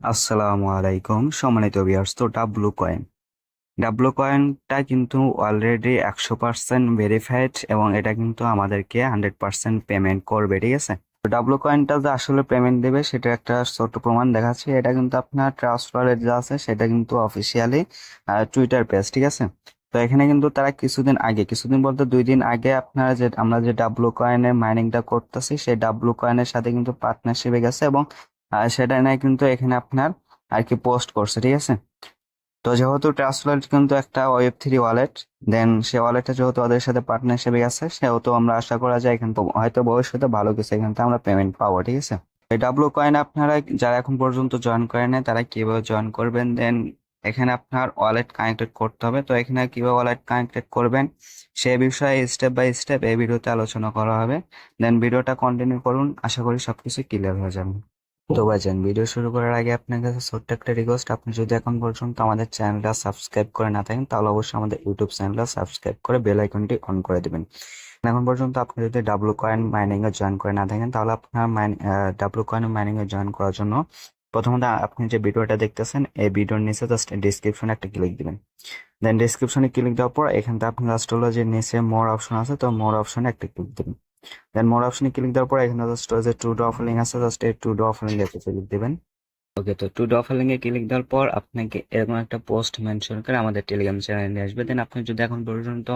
আসসালামু আলাইকুম সম্মানিত ভিউয়ার্স। তো ডাব্লু কয়েনটা কিন্তু অলরেডি 100% ভেরিফাইড এবং এটা কিন্তু আমাদেরকে 100% পেমেন্ট করবে, ঠিক আছে। তো ডাব্লু কয়েনটা যে আসলে পেমেন্ট দেবে সেটা একটা ছোট্ট প্রমাণ দেখাচ্ছি। এটা কিন্তু আপনার ট্রাস্ট ওয়ালেট যা আছে সেটা কিন্তু অফিসিয়ালি টুইটার পেজ, ঠিক আছে। তো এখানে কিন্তু তারা কিছুদিন বলতে 2 দিন আগে আপনারা যে আমরা যে ডাব্লু কয়েনের মাইনিংটা করতেছি সেই ডাব্লু কয়েনের সাথে কিন্তু পার্টনারশিপে গেছে এবং সেটা নিয়ে কিন্তু এখানে আপনার আর কি পোস্ট করছে, ঠিক আছে। তো যেহেতু ট্রাস্ট ওয়ালেট কিন্তু একটা ওয়েব 3 ওয়ালেট, দেন সে ওয়ালেটটা যেহেতু ওদের সাথে পার্টনারশিপে আছে সেহেতু আমরা আশা করা যায় এখান থেকে হয়তো ভবিষ্যতে ভালো কিছু এখান থেকে আমরা পেমেন্ট পাবো, ঠিক আছে। এই ডাব্লু কয়েন আপনারা যারা এখন পর্যন্ত জয়েন করেন নাই তারা কিভাবে জয়েন করবেন, দেন এখানে আপনার ওয়ালেট কানেক্টেড করতে হবে। তো এখানে কিভাবে ওয়ালেট কানেক্টেড করবেন সে বিষয়ে স্টেপ বাই স্টেপ এই ভিডিওতে আলোচনা করা হবে। দেন ভিডিওটা কন্টিনিউ করুন, আশা করি সবকিছু ক্লিয়ার হয়ে যাবে। তো ভাইজান, ভিডিও শুরু করার আগে আপনার কাছে ছোট্ট একটা রিকোয়েস্ট, আপনি যদি এখন পর্যন্ত আমাদের চ্যানেলটা সাবস্ক্রাইব করে না থাকেন তাহলে অবশ্যই আমাদের ইউটিউব চ্যানেলটা সাবস্ক্রাইব করে বেল আইকনটি অন করে দিবেন। এখন পর্যন্ত আপনি যদি ডাব্লু কয়েন মাইনিং এ জয়েন করে না থাকেন তাহলে আপনার ডাব্লু কয়েন মাইনিং এ জয়েন করার জন্য প্রথমত আপনি যে ভিডিওটা দেখতেছেন এই ভিডিওর নিচে জাস্ট ডিসক্রিপশনে একটা ক্লিক দিবেন। দেন ডিসক্রিপশনে ক্লিক দেওয়ার পর এখান থেকে আপনি লাস্ট হলো যে নিচে মোর অপশন আছে, তো মোর অপশনে একটা ক্লিক দিবেন। দেন মোর অপশনে ক্লিক দেওয়ার পর এখানে জাস্ট যে টু ডট লিঙ্ক আছে, জাস্ট এই টু ডট লিঙ্কে ক্লিক দিবেন। ওকে, তো টু ডট লিঙ্কে ক্লিক দেওয়ার পর আপনাকে এরকম একটা পোস্ট মেনশন করে আমাদের টেলিগ্রাম চ্যানেলে আসবে। দেন আপনি যদি এখন পর্যন্ত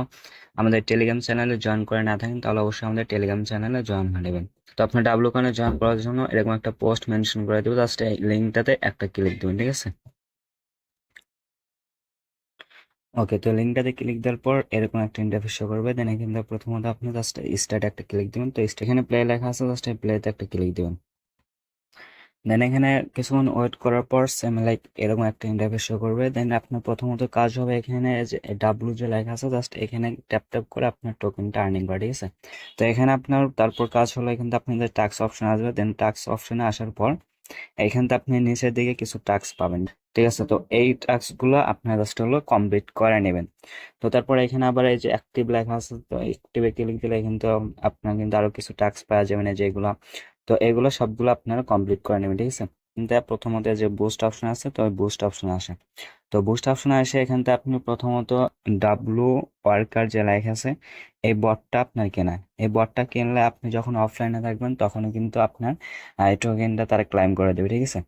আমাদের টেলিগ্রাম চ্যানেলে জয়েন করে না থাকেন তাহলে অবশ্যই আমাদের টেলিগ্রাম চ্যানেলে জয়েন হয়ে নেবেন। তো আপনার ডাব্লু কয়েনে জয়েন করার জন্য এরকম একটা পোস্ট মেনশন করে দেবো, জাস্ট এই লিঙ্কটাতে একটা ক্লিক দেবেন, ঠিক আছে। ওকে, তো লিঙ্কটাতে ক্লিক দেওয়ার পর এরকম একটা ইন্টারফেস শো করবে। দেন এখান থেকে প্রথমত আপনি জাস্ট স্টার্ট একটা ক্লিক দিবেন। তো এখানে প্লে লেখা আছে, জাস্ট প্লেতে একটা ক্লিক দিবেন। দেন এখানে কিছুক্ষণ ওয়েট করার পর সেম লাইক এরকম একটা ইন্টারফেস শো করবে। দেন আপনার প্রথমত কাজ হবে এখানে যে ডাব্লু যে লেখা আছে জাস্ট এখানে ট্যাপ ট্যাপ করে আপনার টোকেনটা আর্নিং করা, ঠিক আছে। তো এখানে আপনার তারপর কাজ হলো এখান থেকে আপনাদের টাস্ক অপশন আসবে। দেন টাস্ক অপশনে আসার পর এইখান থেকে আপনি নিচের দিকে কিছু টাস্ক পাবেন, ঠিক আছে। তো এই টাস্ক গুলো আপনার জাস্ট হলো কমপ্লিট করে নেবেন। তো তারপর এখানে আবার এই যে অ্যাক্টিভ লেখা আছে, তো অ্যাক্টিভে ক্লিক দিলে কিন্তু আপনার কিন্তু আরো কিছু টাস্ক পাওয়া যাবে না যেগুলো। তো এগুলো সবগুলো আপনারা কমপ্লিট করে নেবেন, ঠিক আছে। কিন্তু প্রথমত যে বুস্ট অপশন আছে, তো ওই বুস্ট অপশনে আসে। তো বুস্ট অপশনে এসে এখান থেকে আপনি প্রথমত ডাব্লু ওয়ার্কার যে লেখা আছে এই বটটা আপনার কেনা। এই বটটা কিনলে আপনি যখন অফলাইনে থাকবেন তখন কিন্তু আপনার এই টোকেনটা তারা ক্লাইম করে দেবে, ঠিক আছে।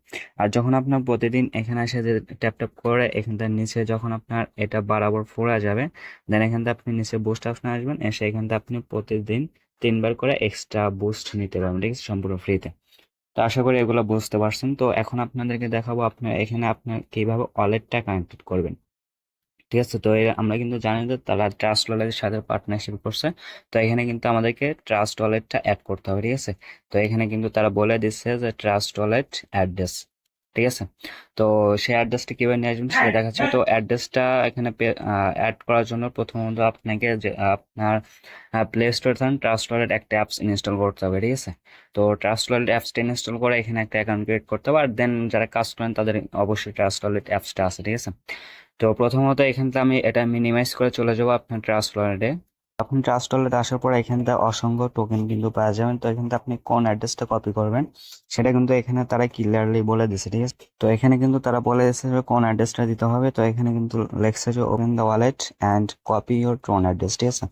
আর যখন আপনার প্রতিদিন এখানে এসে যে ট্যাপ ট্যাপ করে এখান থেকে নিচে যখন আপনার এটা বরাবর ফোরা যাবে, দেন এখান থেকে আপনি নিচে বুস্ট অপশনে আসবেন, এসে এখান থেকে আপনি প্রতিদিন 3 বার করে এক্সট্রা বুস্ট নিতে পারবেন, ঠিক আছে, সম্পূর্ণ ফ্রিতে। তো আশা করি এগুলো বুঝতে পারছেন। তো এখন আপনাদেরকে দেখাবো আপনার এখানে আপনার কিভাবে ওয়ালেটটা কানেক্টেড করবেন, ঠিক আছে। তো আমরা কিন্তু জানি যে তারা ট্রাস্ট ওয়ালেটের সাথে পার্টনারশিপ করছে। তো এখানে কিন্তু আমাদেরকে ট্রাস্ট ওয়ালেটটা অ্যাড করতে হবে, ঠিক আছে। তো এখানে কিন্তু তারা বলে দিচ্ছে যে ট্রাস্ট ওয়ালেট অ্যাড্রেস, ঠিক আছে। তো সেই অ্যাড্রেসটা কিভাবে নিয়ে আসবেন সেটা দেখাচ্ছে। তো অ্যাড্রেসটা এখানে অ্যাড করার জন্য প্রথমত আপনাকে যে আপনার প্লে স্টোর থেকে ট্রাস্ট ওয়ালেট একটা অ্যাপস ইনস্টল করতে হবে, ঠিক আছে। তো ট্রাস্ট ওয়ালেট অ্যাপসটা ইনস্টল করে এখানে একটা অ্যাকাউন্ট ক্রিয়েট করতে হবে। আর দেন যারা কাজ করেন তাদের অবশ্যই ট্রাস্ট ওয়ালেট অ্যাপসটা আছে, ঠিক আছে। তো প্রথমত এখান থেকে আমি এটা মিনিমাইজ করে চলে যাবো আপনার ট্রাস্ট ওয়ালেটে। আপনি ট্রাস্ট ওয়ালেট আসার পর এখান থেকে অসংখ্য টোকেন কিন্তু পাওয়া যাবেন। তো এখান থেকে আপনি কোন অ্যাড্রেসটা কপি করবেন সেটা কিন্তু এখানে তারা ক্লিয়ারলি বলে দিছে, ঠিক আছে। তো এখানে কিন্তু তারা বলে দিচ্ছে যে কোন অ্যাড্রেসটা দিতে হবে। তো এখানে কিন্তু লেখছে যে open the wallet and copy your Tron address, ঠিক আছে।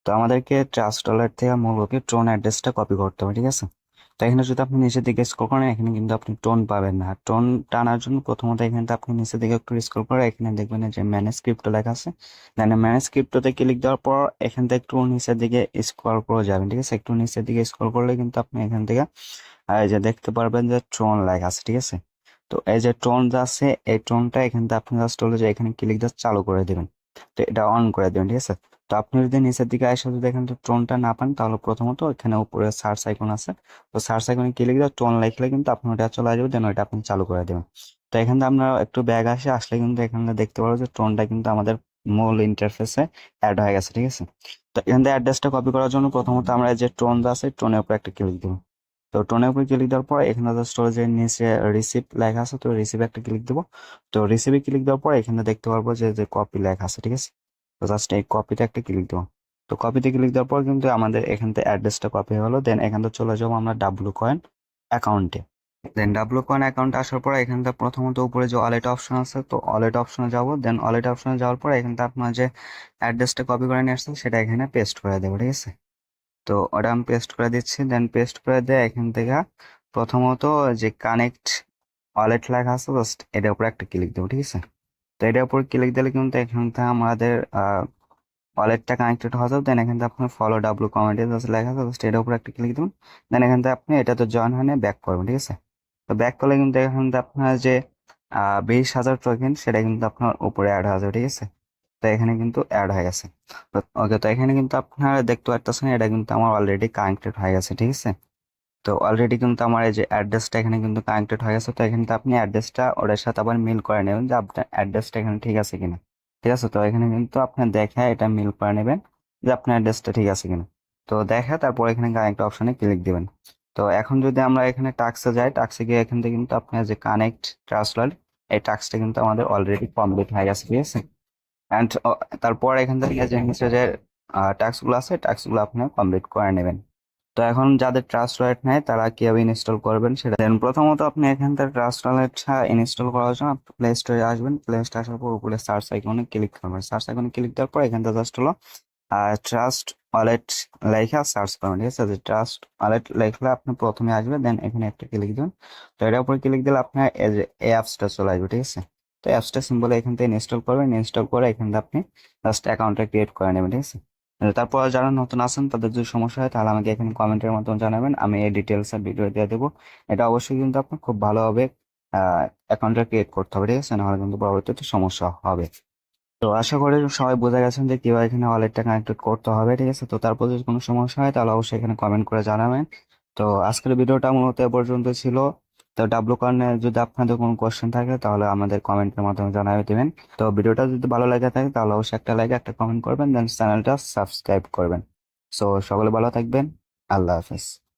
তো আমাদেরকে ট্রাস্ট ওয়ালেট থেকে মূলত ট্রোন অ্যাড্রেসটা কপি করতে হবে, ঠিক আছে। তো এখানে যদি আপনি নিচের দিকে স্ক্রল করেন এখানে কিন্তু আপনি টোন পাবেন না। টোন টানার জন্য প্রথমত এখানে আপনি নিচের দিকে একটু স্ক্রল করে এখানে দেখবেন যে ম্যানেজ ক্রিপ্টো লেখা আছে। দেন ম্যানেজ ক্রিপ্টোতে ক্লিক দেওয়ার পর এখান থেকে একটু নিচের দিকে স্ক্রল করে যাবেন, ঠিক আছে। একটু নিচের দিকে স্ক্রল করলে কিন্তু আপনি এখান থেকে এই যে দেখতে পারবেন যে ট্রোন লেখা আছে, ঠিক আছে। তো এই যে টোন যা আছে এই টোনটা এখান থেকে আপনি জাস্ট হলো যে এখানে ক্লিক দিয়ে চালু করে দেবেন। তো এটা অন করে দেবেন, ঠিক আছে। তো আপনি যদি নিচের দিকে এসে যদি এখান থেকে টোনটা না পান তাহলে প্রথমত এখানে উপরে সার্চ আইকন আছে, তো সার্চ আইকনে ক্লিক দিয়ে টোন লিখলে কিন্তু আপনার ওটা চলে আসবে, দেন ওইটা আপনি চালু করে দেবেন। তো এখান থেকে আমরা একটু ব্যাগ আসলে কিন্তু এখানে দেখতে পারবো যে টোনটা কিন্তু আমাদের মূল ইন্টারফেসে অ্যাড হয়ে গেছে, ঠিক আছে। তো এখান থেকে অ্যাড্রেসটা কপি করার জন্য প্রথমত আমরা এই যে টোন আছে টোনের উপর একটা ক্লিক দেবো। তো টোনের উপর ক্লিক দেওয়ার পর এখানে স্টোরেজের নিচে রিসিপ্ট লেখা আছে, তো রিসিভে একটা ক্লিক দেবো। তো রিসিভে ক্লিক দেওয়ার পর এখানে দেখতে পারবো যে যে কপি লেখা আছে, ঠিক আছে। তো জাস্ট এই কপিতে একটা ক্লিক দেবো। তো কপিতে ক্লিক দেওয়ার পর কিন্তু আমাদের এখান থেকে অ্যাড্রেসটা কপি হলো। দেন এখান থেকে চলে যাবো আমরা ডাব্লু কয়েন অ্যাকাউন্টে। দেন ডাব্লু কয়েন অ্যাকাউন্টে আসার পর এখান থেকে প্রথমত উপরে যে ওয়ালেট অপশন আছে, তো ওয়ালেট অপশনে যাব। দেন ওয়ালেট অপশনে যাওয়ার পর এখান থেকে আপনার যে অ্যাড্রেসটা কপি করে নিয়ে আসছেন সেটা এখানে পেস্ট করে দেবো, ঠিক আছে। তো ওটা আমি পেস্ট করে দিচ্ছি। দেন পেস্ট করে দিয়ে এখান থেকে প্রথমত যে কানেক্ট ওয়ালেট লেখা আছে জাস্ট এটার উপর একটা ক্লিক দেবো, ঠিক আছে। তো এটার উপর ক্লিক দিলে কিন্তু এখান থেকে আমাদের ওয়ালেটটা কানেক্টেড হয়ে যাবে। দেন এখান থেকে আপনার ফলো ডাব্লু কমেন্টে জাস্ট লেখা আছে জাস্ট এটার উপর একটা ক্লিক দেবেন। দেন এখান থেকে আপনি এটাতে জয়েন হয়ে ব্যাক করবেন, ঠিক আছে। তো ব্যাক করলে কিন্তু এখান থেকে আপনার যে 20,000 টোকেন সেটা কিন্তু আপনার উপরে অ্যাড হয়ে যাবে, ঠিক আছে। তো এখানে কিন্তু অ্যাড হয়ে গেছে। ওকে, তো এখানে কিন্তু আপনারা দেখতে পাচ্ছেন এটা কিন্তু আমার অলরেডি কানেক্টেড হয়ে গেছে, ঠিক আছে। তো অলরেডি কিন্তু আমার এই যে অ্যাড্রেসটা এখানে কিন্তু কানেক্টেড হয়ে গেছে। তো এখানে তো আপনি অ্যাড্রেসটা ওটার সাথে আবার মিল করে নেবেন যে আপনার অ্যাড্রেসটা এখানে ঠিক আছে কিনা, ঠিক আছে। তো এখানে কিন্তু আপনার দেখে এটা মিল করে নেবেন যে আপনার অ্যাড্রেসটা ঠিক আছে কিনা। তো দেখে তারপর এখানে কানেক্ট অপশনে ক্লিক দিবেন। তো এখন যদি আমরা এখানে টাক্সে যাই, টাক্সে গিয়ে এখান থেকে কিন্তু আপনার যে কানেক্ট ট্রান্সলার এই টাস্কটা কিন্তু আমাদের অলরেডি কমপ্লিট হয়ে গেছে, ঠিক আছে। অ্যান্ড তারপর এখান থেকে যে নিচে যে টাস্কগুলো আছে টাস্কগুলো আপনি কমপ্লিট করে নেবেন। তো এখন যাদের ট্রাস্ট ওয়ালেট নেই তারা কিভাবে ইনস্টল করবেন সেটা দেন। প্রথমত আপনি এখান থেকে ট্রাস্ট ওয়ালেট ইনস্টল করার জন্য প্লে স্টোরে আসবেন। প্লে স্টোরে আসার পর উপরে সার্চ আইকনে ক্লিক করবেন। সার্চ আইকনে ক্লিক দেওয়ার পর এখান থেকে জাস্ট হলো ট্রাস্ট ওয়ালেট লেখা সার্চ করবেন, ঠিক আছে। যে ট্রাস্ট ওয়ালেট লেখলে আপনি প্রথমে আসবে, দেন এখানে একটা ক্লিক দেবেন। তো এটার উপর ক্লিক দিলে আপনার এই যে এই অ্যাপসটা চলে আসবে, ঠিক আছে। তো অ্যাপসটা সিম্পল এখান থেকে ইনস্টল করবেন। ইনস্টল করে এখান থেকে আপনি জাস্ট অ্যাকাউন্টটা ক্রিয়েট করে নেবেন, ঠিক আছে। তারপর যারা নতুন আছেন তাদের যদি সমস্যা হয় তাহলে আমাকে এখানে কমেন্টের মাধ্যমে জানাবেন, আমি এই ডিটেলসের ভিডিও দিয়ে দেবো। এটা অবশ্যই কিন্তু আপনার খুব ভালোভাবে অ্যাকাউন্টটা ক্রিয়েট করতে হবে, ঠিক আছে, নাহলে কিন্তু পরবর্তীতে সমস্যা হবে। তো আশা করি সবাই বোঝা গেছেন যে কিভাবে এখানে ওয়ালেটটা কানেক্টেড করতে হবে, ঠিক আছে। তো তারপর যদি কোনো সমস্যা হয় তাহলে অবশ্যই এখানে কমেন্ট করে জানাবেন। তো আজকের ভিডিওটা মূলত এ পর্যন্ত ছিল। তো ডাব্লু কর্নে যদি আপনাদের কোনো কোশ্চেন থাকে তাহলে আমাদের কমেন্টের মাধ্যমে জানাবে দেবেন। তো ভিডিওটা যদি ভালো লাগে থাকে তাহলে অবশ্যই একটা লাইক একটা কমেন্ট করবেন, দেন চ্যানেলটা সাবস্ক্রাইব করবেন। সো সকলে ভালো থাকবেন। আল্লাহ হাফেজ।